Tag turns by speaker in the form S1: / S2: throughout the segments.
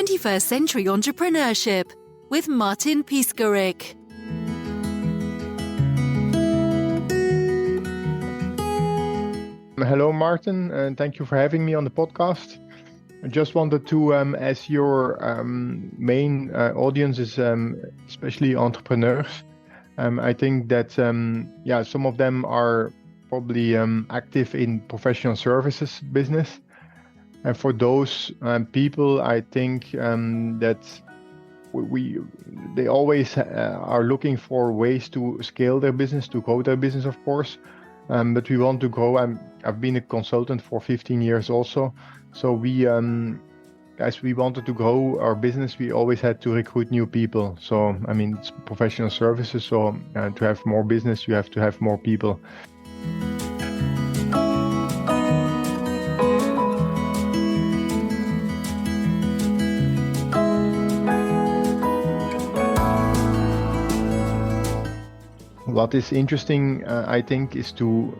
S1: 21st Century Entrepreneurship with Martin Piskarik.
S2: Hello, Martin, and thank you for having me on the podcast. I just wanted to, as your main audience is especially entrepreneurs, I think that some of them are probably active in professional services business. And for those people, I think that they always are looking for ways to scale their business, to grow their business, of course. But we want to grow. I've been a consultant for 15 years also. So as we wanted to grow our business, we always had to recruit new people. So, I mean, it's professional services. So to have more business, you have to have more people. What is interesting, I think, is to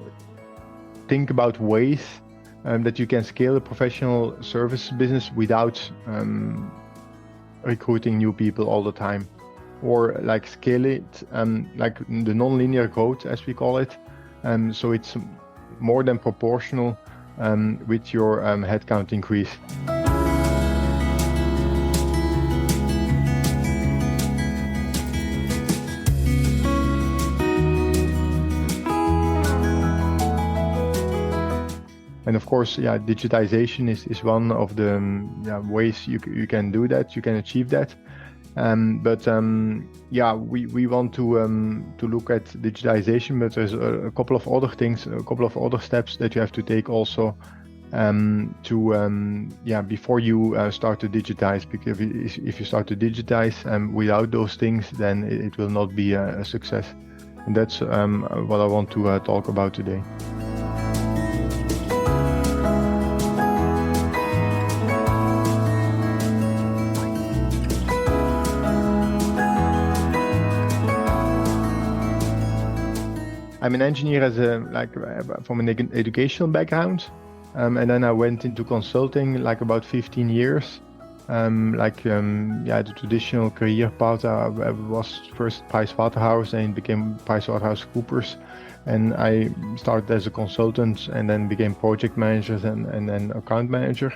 S2: think about ways that you can scale a professional service business without recruiting new people all the time, or like scale it like the non-linear growth, as we call it. So it's more than proportional with your headcount increase. And of course, digitization is one of the ways you can do that. You can achieve that. We want to look at digitization, but there's a couple of other things, a couple of other steps that you have to take also before you start to digitize. Because if you start to digitize without those things, then it will not be a success. And that's what I want to talk about today. I'm an engineer from an educational background, and then I went into consulting about 15 years. The traditional career path. I was first Pricewaterhouse and became PricewaterhouseCoopers, and I started as a consultant and then became project manager and then account manager,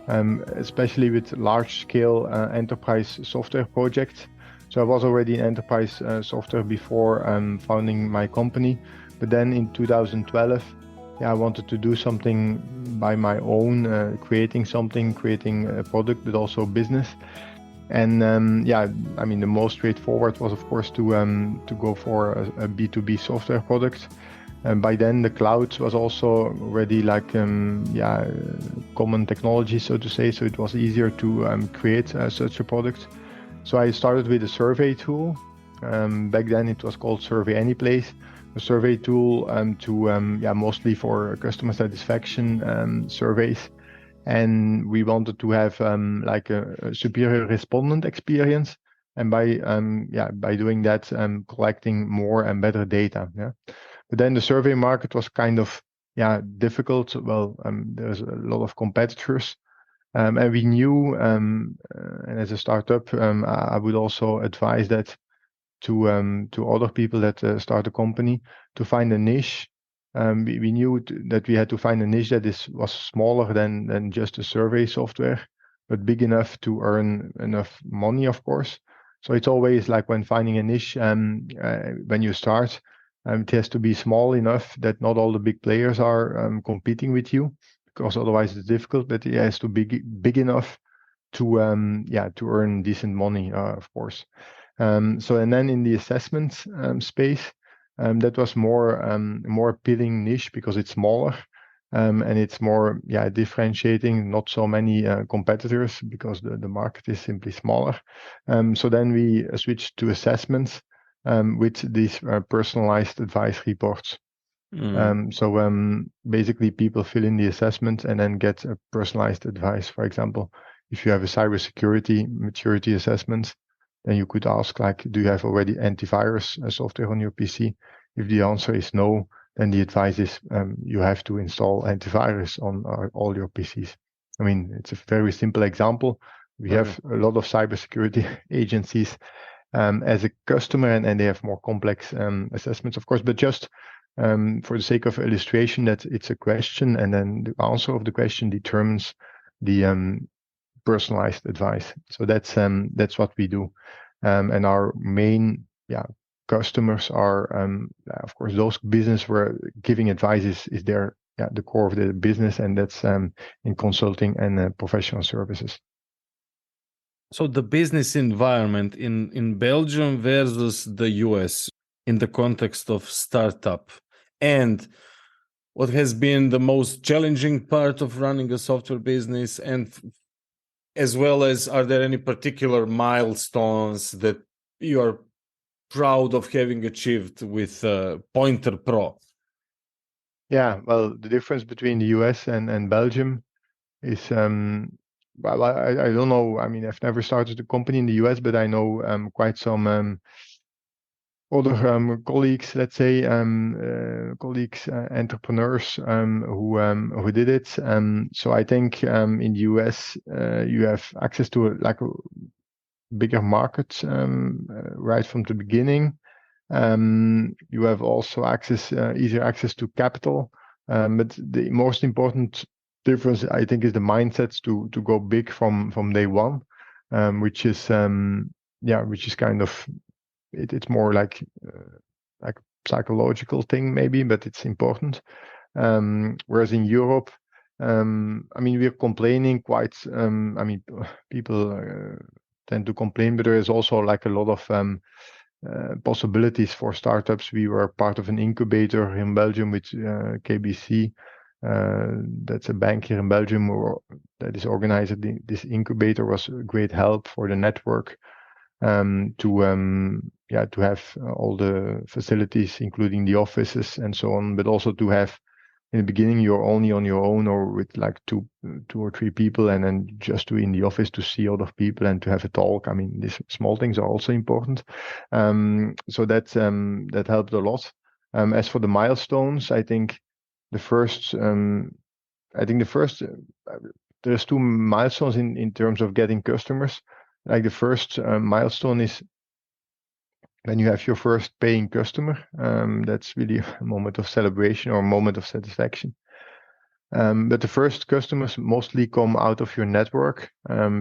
S2: especially with large-scale enterprise software projects. So I was already in enterprise software before founding my company. But then in 2012, I wanted to do something by my own, creating a product, but also business. And the most straightforward was, of course, to go for a B2B software product. And by then, the cloud was also already common technology, so to say. So it was easier to create such a product. So I started with a survey tool. Back then it was called Survey Anyplace, a survey tool mostly for customer satisfaction surveys. And we wanted to have a superior respondent experience, and by doing that, collecting more and better data. Yeah. But then the survey market was kind of difficult. Well, there's a lot of competitors. And we knew, and as a startup, I would also advise that to other people that start a company to find a niche. We knew that we had to find a niche that was smaller than just a survey software, but big enough to earn enough money, of course. So it's always like when finding a niche, when you start, it has to be small enough that not all the big players are competing with you, because otherwise it's difficult, but it has to be big enough to earn decent money, of course. And then in the assessment space, that was more appealing niche because it's smaller, and it's more differentiating, not so many competitors because the market is simply smaller. So then we switched to assessments with these personalized advice reports. Basically people fill in the assessment and then get a personalized advice. For example, if you have a cybersecurity maturity assessment, then you could ask, do you have already antivirus software on your PC? If the answer is no, then the advice is you have to install antivirus on all your PCs. I mean, it's a very simple example, We have a lot of cybersecurity agencies as a customer, and they have more complex assessments, of course. But just for the sake of illustration, that it's a question, and then the answer of the question determines the personalized advice. So that's what we do, and our main customers are of course those business where giving advice is their the core of the business, and that's in consulting and professional services.
S3: So the business environment in Belgium versus the US in the context of startup, and what has been the most challenging part of running a software business, and as well as are there any particular milestones that you are proud of having achieved with Pointerpro?
S2: Yeah, well, the difference between the US and Belgium is well, I don't know. I mean, I've never started a company in the US, but I know quite some other colleagues, let's say, entrepreneurs who did it. So I think in the US you have access to a bigger market right from the beginning. You have also easier access to capital. But the most important difference, I think, is the mindsets to go big from day one, which is kind of it's more like a psychological thing maybe, but it's important. Whereas in Europe, I mean, we're complaining quite. I mean, people tend to complain, but there is also a lot of possibilities for startups. We were part of an incubator in Belgium with KBC. That's a bank here in Belgium that is organizing this incubator. Was a great help for the network to have all the facilities, including the offices and so on, but also to have in the beginning you're only on your own or with two or three people, and then just to in the office to see other people and to have a talk. I mean, these small things are also important. So that helped a lot. As for the milestones, I think there's two milestones in terms of getting customers. Like the first milestone is when you have your first paying customer. That's really a moment of celebration or a moment of satisfaction. But the first customers mostly come out of your network,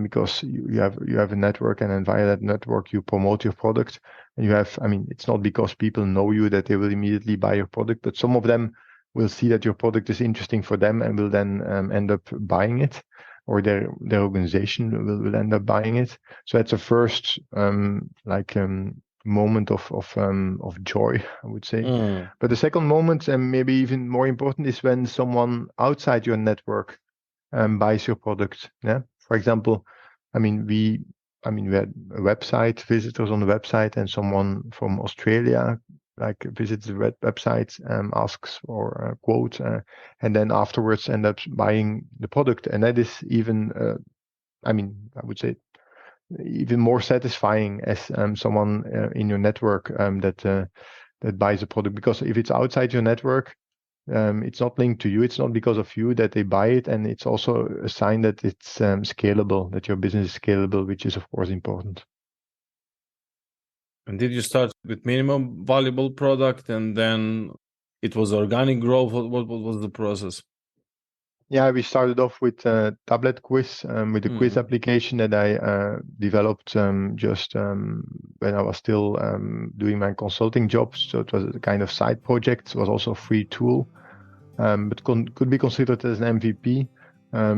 S2: because you have a network, and then via that network you promote your product. And it's not because people know you that they will immediately buy your product, but some of them will see that your product is interesting for them and will then end up buying it, or their organization will end up buying it. So that's a first moment of joy, I would say. But the second moment, and maybe even more important, is when someone outside your network buys your product. Yeah. For example, we had a website, visitors on the website, and someone from Australia visits the website, asks for a quote, and then afterwards end up buying the product. And that is even, I would say, even more satisfying as someone in your network that buys a product. Because if it's outside your network, it's not linked to you. It's not because of you that they buy it, and it's also a sign that it's scalable, that your business is scalable, which is of course important.
S3: And did you start with minimum valuable product, and then it was organic growth? What was the process?
S2: Yeah, we started off with tablet quiz, with a quiz application that I developed just when I was still doing my consulting job. So it was a kind of side project. It was also a free tool, but could be considered as an MVP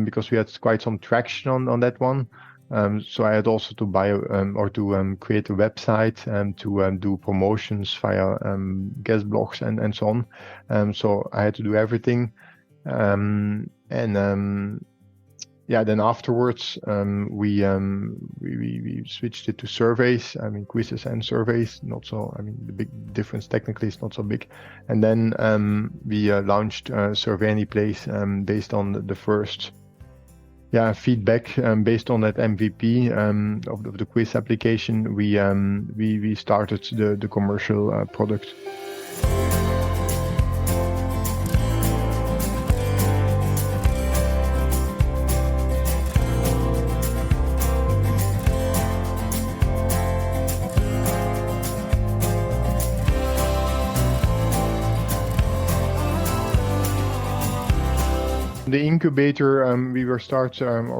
S2: because we had quite some traction on that one. So I had also to buy or to create a website and to do promotions via guest blogs and so on. So I had to do everything. Then afterwards we switched it to surveys. Quizzes and surveys. Not so. The big difference technically is not so big. And then we launched Survey Any Place based on the first feedback. Based on that MVP of the quiz application, we started the commercial product. The incubator, we were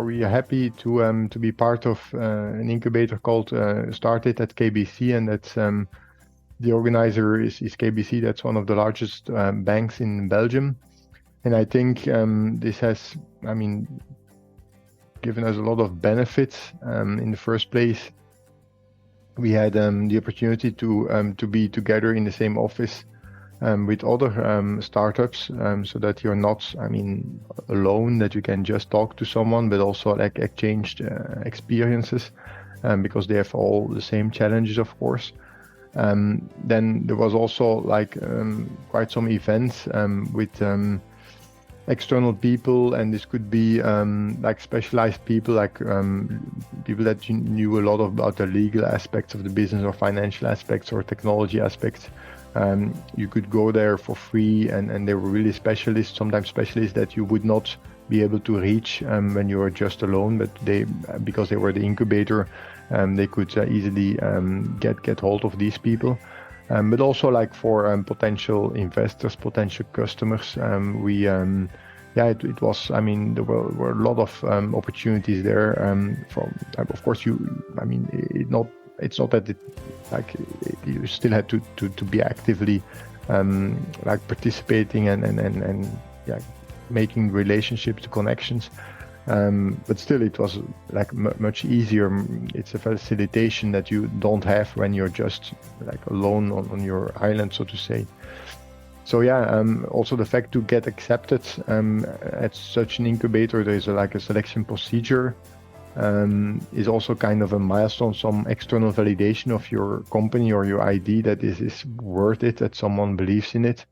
S2: we are happy to be part of an incubator called Started at KBC, and that's the organizer is KBC. That's one of the largest banks in Belgium, and I think this has, given us a lot of benefits. In the first place, we had the opportunity to be together in the same office with other startups, so that you're not, alone, that you can just talk to someone, but also like exchange experiences, because they have all the same challenges, of course. Then there was also quite some events with external people, and this could be specialized people, people that knew a lot about the legal aspects of the business or financial aspects or technology aspects. You could go there for free, and they were really specialists, sometimes specialists that you would not be able to reach when you were just alone, but because they were the incubator, they could easily get hold of these people. But also for potential investors, potential customers, it was, there were a lot of opportunities there. Of course, it's not that you still had to be actively participating and making relationships, connections. But still, it was much easier. It's a facilitation that you don't have when you're just alone on your island, so to say. So also the fact to get accepted at such an incubator, there's a selection procedure, is also kind of a milestone, some external validation of your company or your ID that is worth it, that someone believes in it.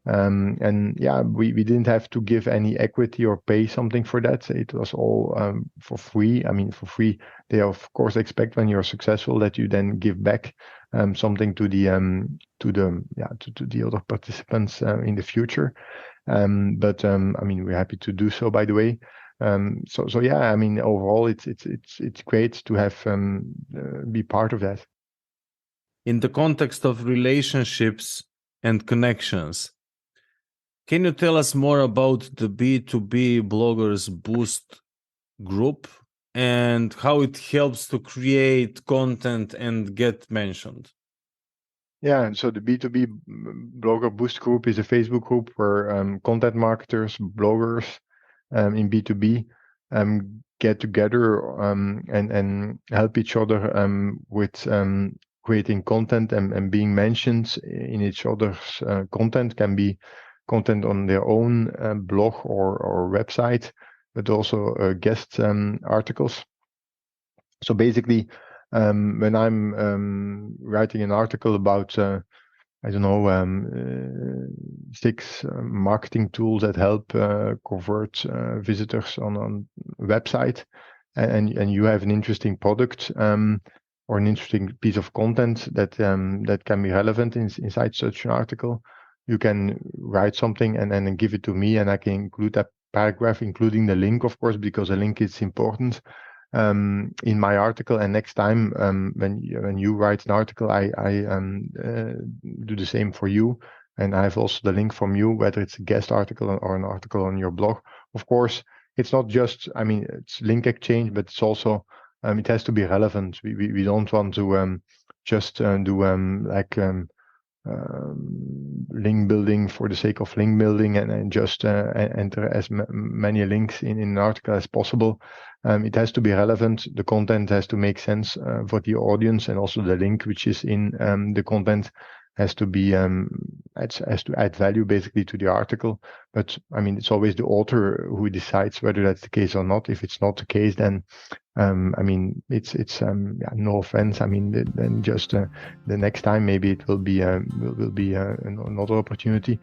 S2: We didn't have to give any equity or pay something for that. It was all for free. For free. They of course expect when you're successful that you then give back something to the other participants in the future. But we're happy to do so, by the way. Overall, it's great to have be part of that.
S3: In the context of relationships and connections, can you tell us more about the B2B Bloggers Boost group and how it helps to create content and get mentioned?
S2: Yeah, so the B2B Blogger Boost group is a Facebook group where content marketers, bloggers in B2B get together and help each other with creating content and being mentioned in each other's content. Can be content on their own blog or website, but also guest articles. So basically, when I'm writing an article about, 6 marketing tools that help convert visitors on a website, and you have an interesting product or an interesting piece of content that can be relevant inside such an article, you can write something and then give it to me, and I can include that paragraph, including the link, of course, because the link is important in my article. And next time when you write an article, I do the same for you, and I have also the link from you, whether it's a guest article or an article on your blog. Of course, it's not just, it's link exchange, but it's also it has to be relevant. We don't want to just do link building for the sake of link building and just enter as many links in an article as possible. It has to be relevant. The content has to make sense for the audience, and also the link which is in the content has to be has to add value basically to the article. But it's always the author who decides whether that's the case or not. If it's not the case, then it's no offense. Then just the next time maybe it will be another opportunity.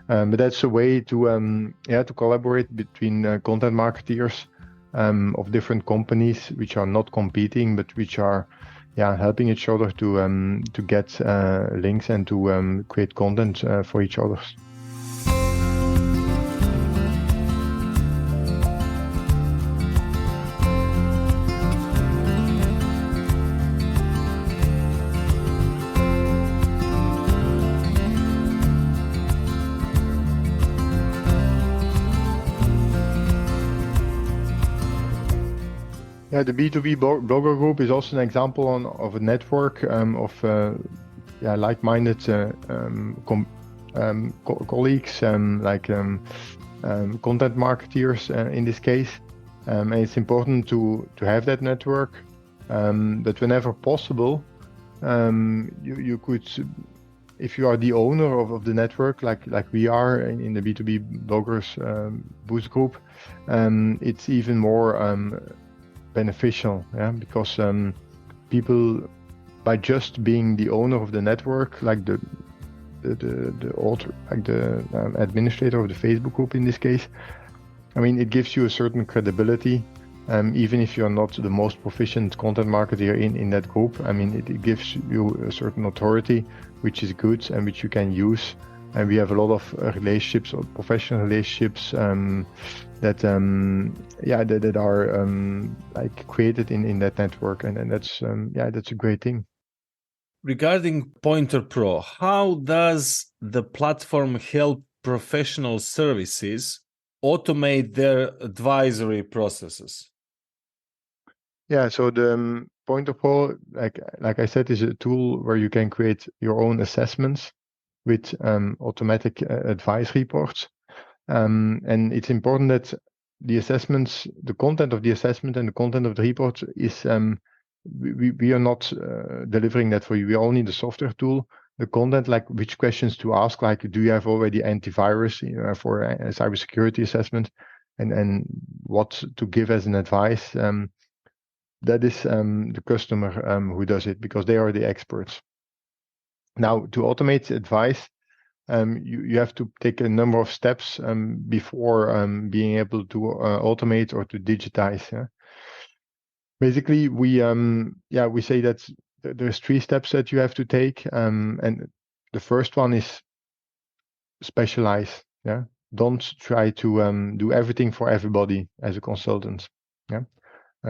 S2: But that's a way to collaborate between content marketers of different companies which are not competing, but which are helping each other to get links and to create content for each other. Yeah, the B2B blogger group is also an example of a network of like-minded colleagues, content marketeers in this case. And it's important to have that network, but whenever possible, you could, if you are the owner of the network, like we are in the B2B bloggers boost group, it's even more beneficial, because people, by just being the owner of the network, like the author, like the administrator of the Facebook group in this case, I mean, it gives you a certain credibility, even if you're not the most proficient content marketer in that group. I mean, it gives you a certain authority, which is good and which you can use. And we have a lot of relationships, or professional relationships, that are like created in that network, and that's a great thing.
S3: Regarding Pointerpro, how does the platform help professional services automate their advisory processes?
S2: Yeah, so the Pointerpro, like I said, is a tool where you can create your own assessments with automatic advice reports. And it's important that the assessments, the content of the assessment and the content of the report is, we are not delivering that for you. We only need the software tool. The content, like which questions to ask, like do you have already antivirus for a cybersecurity assessment, and what to give as an advice. That is the customer who does it, because they are the experts. Now, to automate advice, you have to take a number of steps before being able to automate or to digitize. Yeah? Basically, we say that there's 3 steps that you have to take, and the first one is specialize. Yeah, don't try to do everything for everybody as a consultant. Yeah,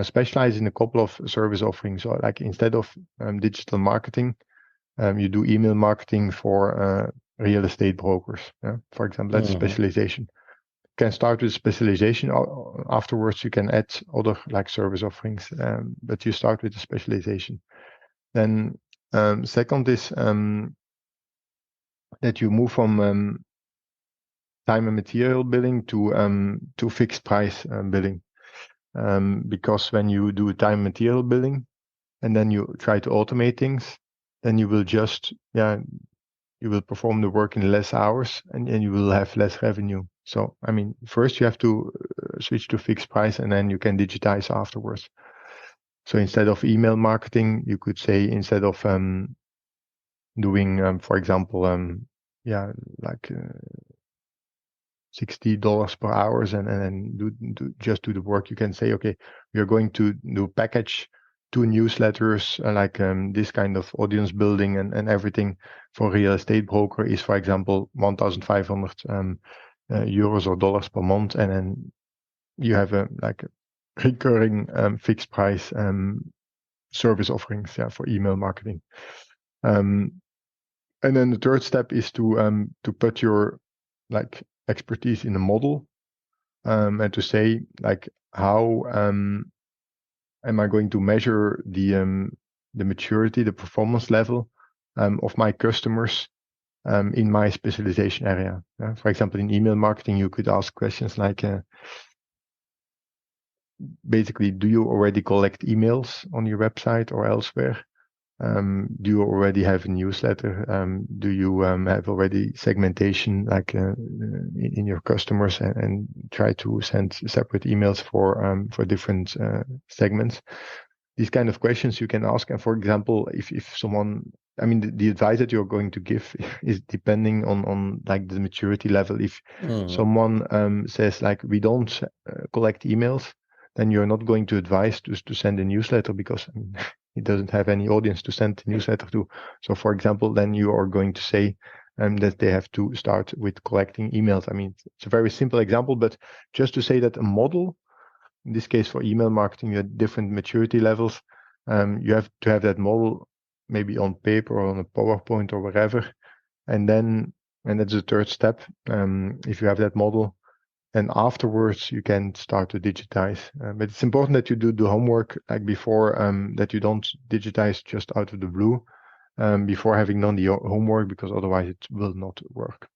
S2: specialize in a couple of service offerings. So, like instead of digital marketing, you do email marketing for real estate brokers. Yeah? For example, that's specialization. You can start with specialization. Afterwards, you can add other like service offerings, but you start with the specialization. Then second is that you move from time and material billing to fixed price billing, because when you do time and material billing and then you try to automate things, then you will just you will perform the work in less hours, and you will have less revenue. So, I mean, first you have to switch to fixed price, and then you can digitize afterwards. So instead of email marketing, you could say, instead of doing, for example, $60 per hour, and then just do the work, you can say, okay, we are going to do package 2 newsletters, like this kind of audience building and everything for real estate broker is, for example, 1,500 euros or dollars per month, and then you have a recurring fixed price service offerings, for email marketing. And then the third step is to put your expertise in a model, and to say how am I going to measure the maturity, the performance level of my customers in my specialization area. For example, in email marketing, you could ask questions like, basically, do you already collect emails on your website or elsewhere? Do you already have a newsletter? Do you have already segmentation in your customers, and try to send separate emails for different segments? These kind of questions you can ask. And for example, if someone, I mean, the advice that you're going to give is depending on the maturity level. If someone says we don't collect emails, then you're not going to advise to send a newsletter, because he doesn't have any audience to send the newsletter to. So, for example, then you are going to say that they have to start with collecting emails. I mean, it's a very simple example, but just to say that a model, in this case for email marketing, at different maturity levels, you have to have that model maybe on paper or on a PowerPoint or wherever. And that's the third step. If you have that model, and afterwards you can start to digitize. But it's important that you do the homework like before, that you don't digitize just out of the blue, before having done the homework, because otherwise it will not work.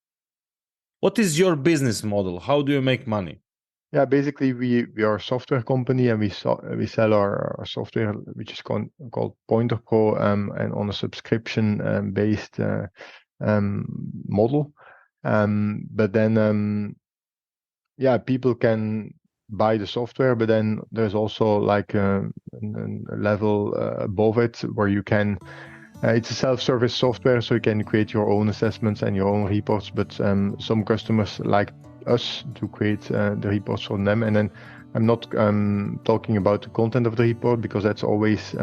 S3: What is your business model? How do you make money?
S2: Yeah, basically we are a software company, and we sell our software, which is called Pointerpro, and on a subscription based model. But then yeah, people can buy the software, but then there's also like a level above it where you can. It's a self-service software, so you can create your own assessments and your own reports. But some customers like us to create the reports for them. And then I'm not talking about the content of the report, because that's always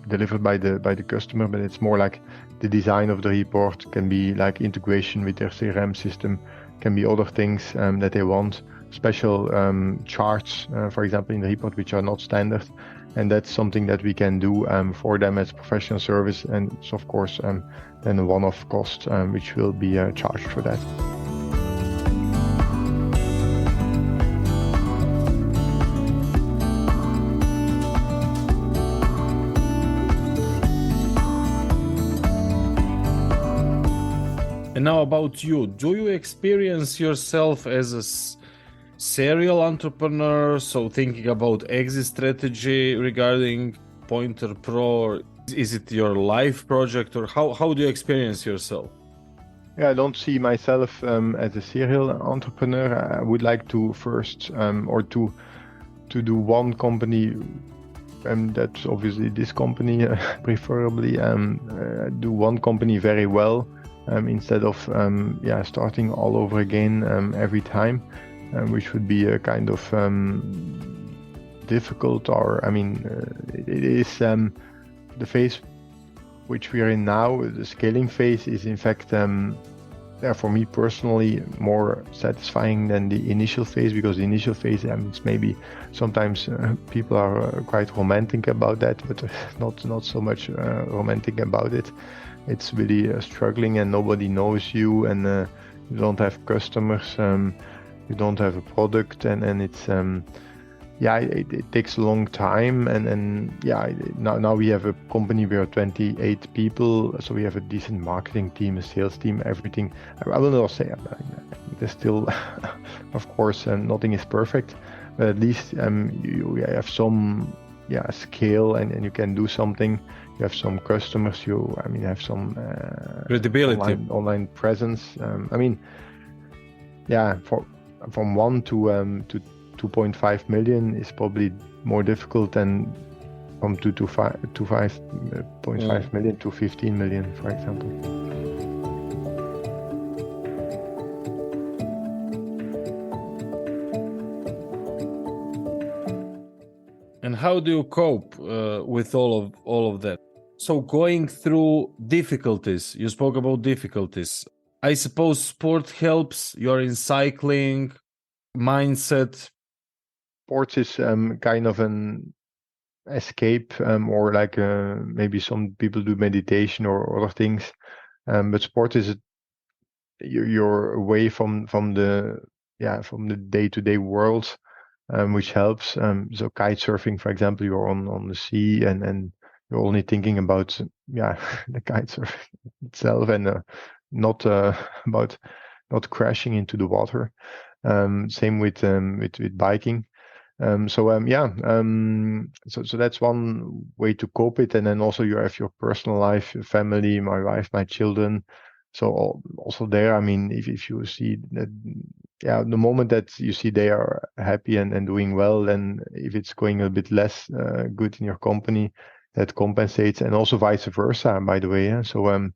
S2: delivered by the customer. But it's more like the design of the report, can be like integration with their CRM system, can be other things that they want, special charts, for example, in the report, which are not standard. And that's something that we can do for them as professional service. And it's of course then a one-off cost which will be charged for that.
S3: And now about you. Do you experience yourself as a serial entrepreneur? So thinking about exit strategy regarding Pointerpro, is it your life project, or how do you experience yourself?
S2: Yeah, I don't see myself as a serial entrepreneur. I would like to first or to do one company, and that's obviously this company, preferably do one company very well, instead of starting all over again every time, which would be a kind of difficult, or I mean it is the phase which we are in now. The scaling phase is in fact for me personally more satisfying than the initial phase, because the initial phase, it's maybe sometimes people are quite romantic about that, but not so much romantic about it. It's really struggling, and nobody knows you, and you don't have customers, you don't have a product, and it's it takes a long time, and now we have a company. We are 28 people, so we have a decent marketing team, a sales team, everything. I will not say there's still of course nothing is perfect, but at least you have some scale, and you can do something. You have some customers, you have some
S3: credibility,
S2: online presence. From 1 to 2.5 million is probably more difficult than from 2 to 5.5 million to 15 million, for example.
S3: And how do you cope with all of that? So going through difficulties, you spoke about difficulties. I suppose sport helps. You're in cycling, mindset.
S2: Sports is kind of an escape, or like maybe some people do meditation or other things. But sport is you're away from the day-to-day world, which helps. So kite surfing, for example, you're on the sea, and you're only thinking about the kite surfing itself, and not about not crashing into the water. Same with biking. So that's one way to cope it, and then also you have your personal life, your family, my wife, my children. So also there, if you see that, the moment that you see they are happy and doing well, then if it's going a bit less good in your company, that compensates, and also vice versa, by the way. Yeah? So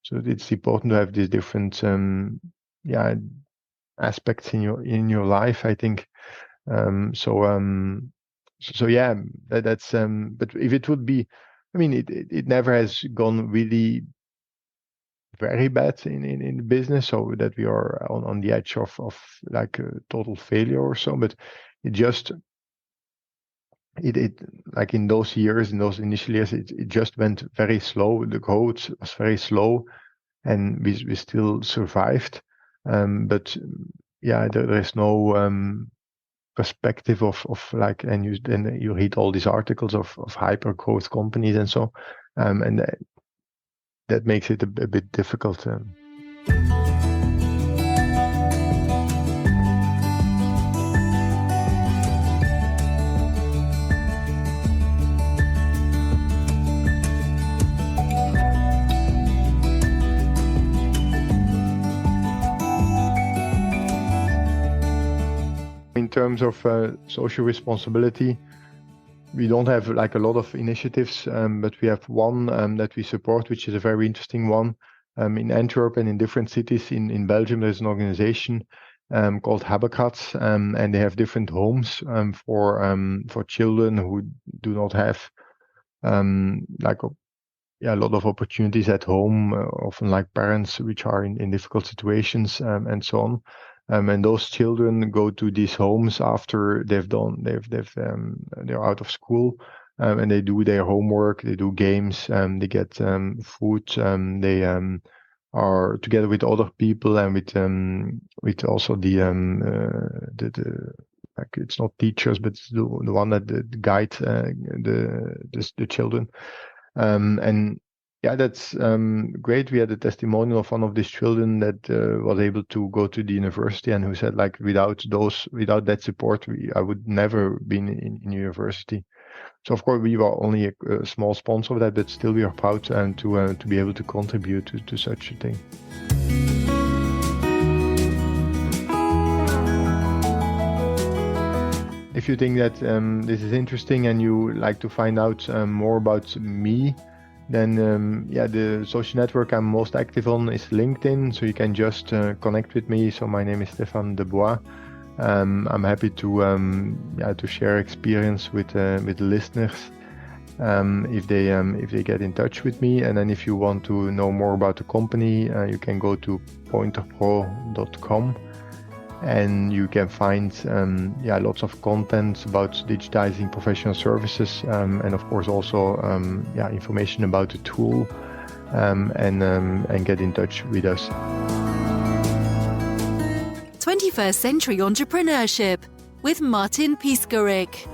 S2: it's important to have these different aspects in your life, I think. That's but if it would be, it never has gone really very bad in business, so that we are on the edge of like a total failure or so, but it just it like in those years, in those initial years, it just went very slow. The growth was very slow, and we still survived, but there is no perspective of like, and you read all these articles of hyper growth companies and so, and that makes it a bit difficult. In terms of social responsibility, we don't have like a lot of initiatives, but we have one that we support, which is a very interesting one. In Antwerp and in different cities in Belgium, there's an organization called Habitats, and they have different homes for children who do not have a lot of opportunities at home, often like parents which are in difficult situations, and so on. And those children go to these homes after they're out of school, and they do their homework, they do games, they get food, they are together with other people and with also the like, it's not teachers, but it's the one that guide the children. And yeah, that's great. We had a testimonial of one of these children that was able to go to the university and who said, like, without that support, I would never been in university. So of course we were only a small sponsor of that, but still we are proud to be able to contribute to such a thing. If you think that this is interesting and you like to find out more about me, then the social network I'm most active on is LinkedIn, so you can just connect with me. So my name is Stefan Debois. I'm happy to share experience with the listeners if they get in touch with me. And then if you want to know more about the company, you can go to Pointerpro.com. And you can find lots of content about digitizing professional services, and of course also information about the tool, and get in touch with us.
S1: 21st Century Entrepreneurship with Martin Piskarik.